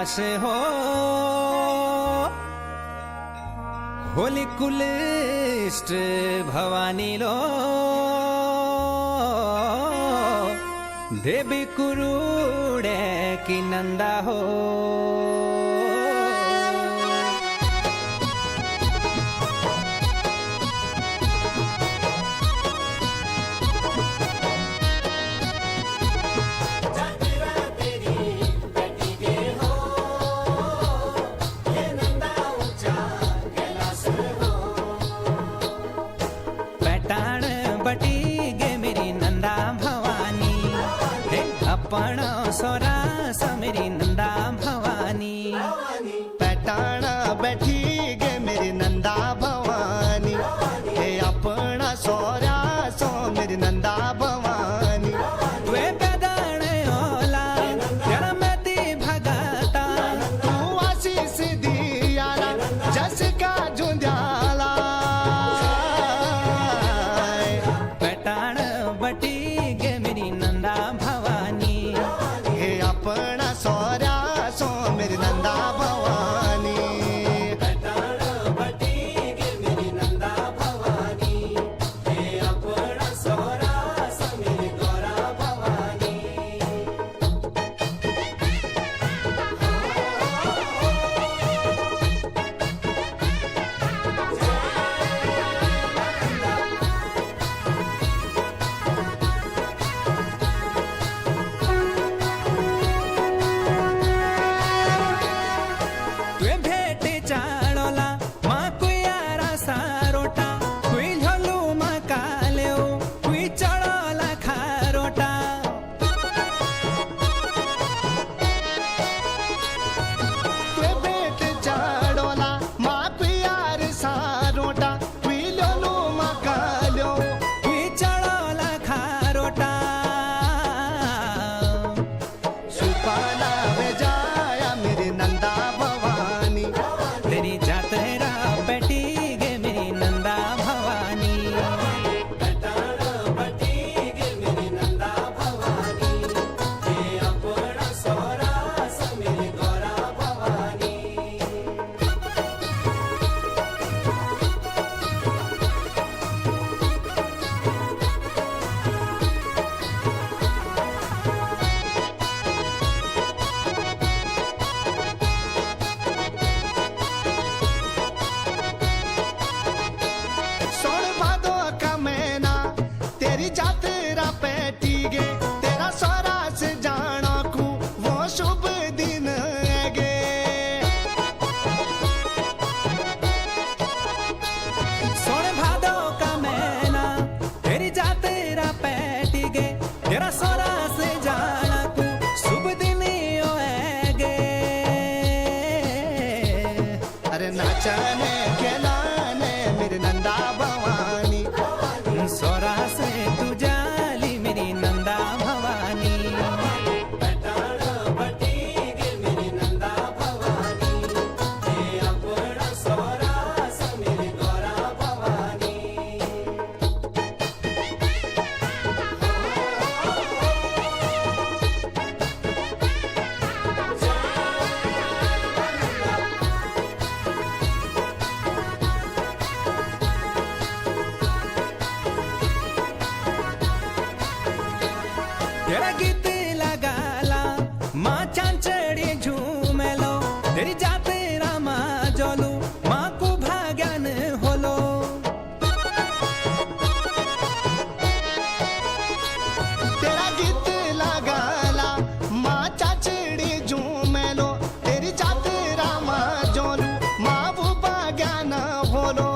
कैलाश हो होली कुलिष्ट भवानी लो देवी कुरुड़े की नंदा हो बटी गे मेरी नंदा भवानी हे अपन सोरास मेरी नंदा भवानी पैटाणा बैठी गे मेरी नंदा भवानी हे अपना सोरास मेरी नंदा भवानी तुए पैदाण होला जरा मेती भगता तू आशीष दियाला जस का झुंझाला बटी गे मेरी नंदा भवानी हे अपना सोरा सो मेरी नंदा भवानी बटी गे मेरी नंदा भवानी हे अपना सोरा सो मेरी गौरा भवानी चाड़ोला माँ कोई आरा सारोटा कोई झोलू माँ काले कोई चढ़ोला खारोटा कोई बेट चाड़ोला माँ कोई आर सारोटा कोई लोलू माँ कालो कोई चढ़ोला खारोटा सुपाला में जाया मेरी नंदा भवानी तेरी जातरा बेटी गे मेरी नंदा भवानी बटी गे मेरी नंदा भवानी हे अपना सोरा मेरी गौरा भवानी तेरी जातरा पैटी गे तेरा सोरा से जाना को वो शुभ दिन है गे सोन भादो का महीना तेरी जातरा पैटी गे तेरा सोरा से जाना को शुभ दिन है गे अरे नाचने के लाने मेरी नंदा भवानी सोरा से तू जाली मेरी नंदा भवानी बटी गे मेरी नंदा भवानी हे अपना सोरा मेरी गौरा भवानी तेरा गीत लगाला माँ चांचड़ी झूमेलो तेरी जातरा माँ जोलू माँ को भाग्यान होलो तेरा गीत लगाला माँ चाचड़ी झूमेलो तेरी जातरा माँ जोलू माँ बुबा ज्ञान होलो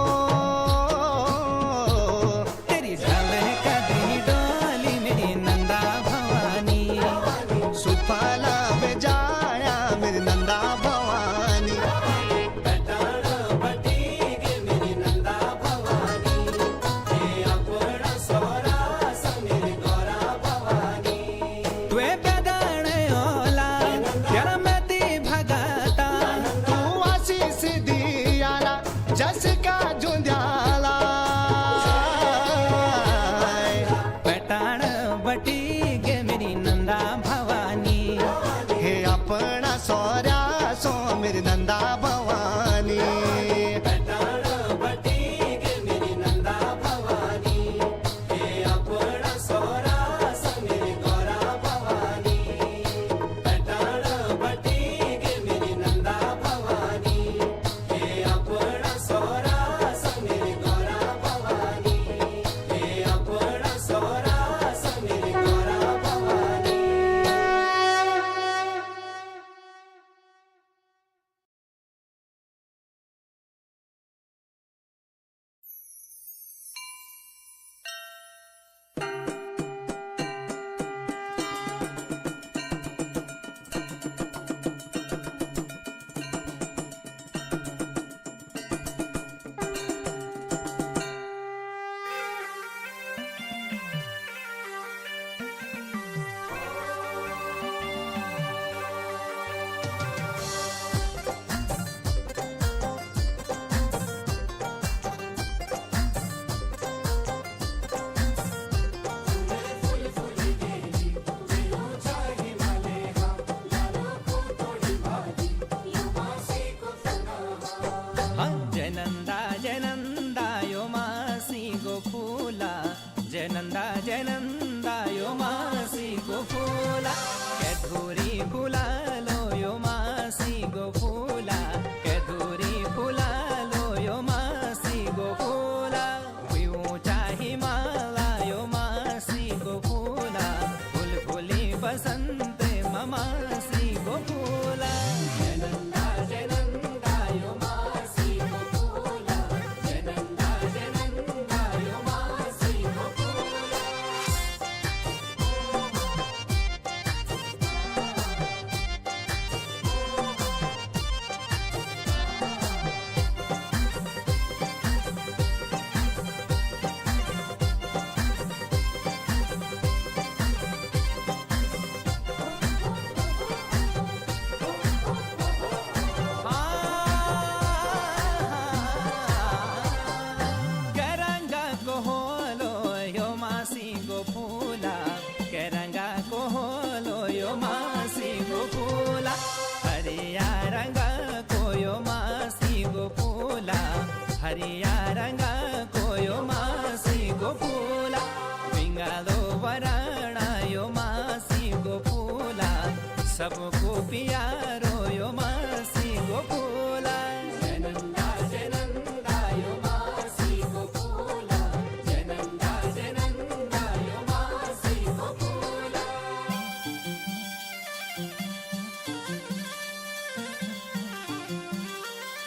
तेरी झाल कदी डोली मेरी नंदा भवानी सुफला में जाया मेरी नंदा भवानी बटी गे मेरी नंदा भवानी हे अपना सोरा मेरी गौरा भवानी तुए पैदाण होला तेरा मेती भगता तू आशीष दियाला जस का झुंझाला पैटाण बटी गे मेरी नंदा भवानी हे अपना सोरा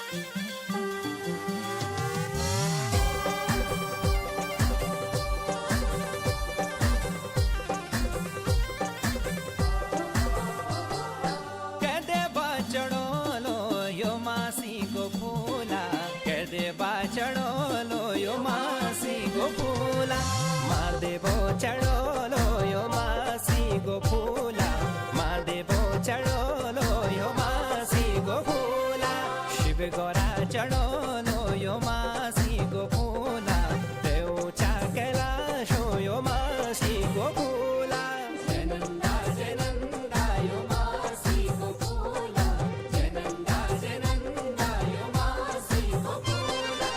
कहदे बाचड़ो लो यो मासी को फूला, कहदे बाचड़ो लो यो मासी को फूला, मार दे बोचड़ो लो यो मासी को फूला, मार दे बोचड़ो लो यो मासी को फूला, शिव गोरा चढ़ो लो यो मासी को फूला, ते ऊंचा कैलाशो यो मासी को फूला, जनंदा जनंदा यो मासी को फूला, जनंदा जनंदा यो मासी को फूला।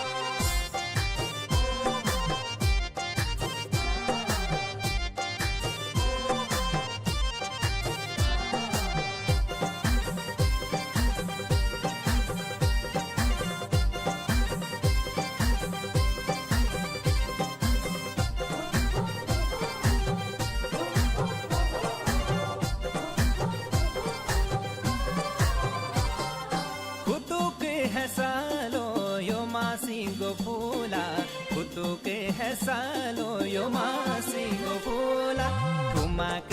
कुतुक है सालो यो मासी को फूला, कुतुक है सालो यो मासी को फूला, ठुमक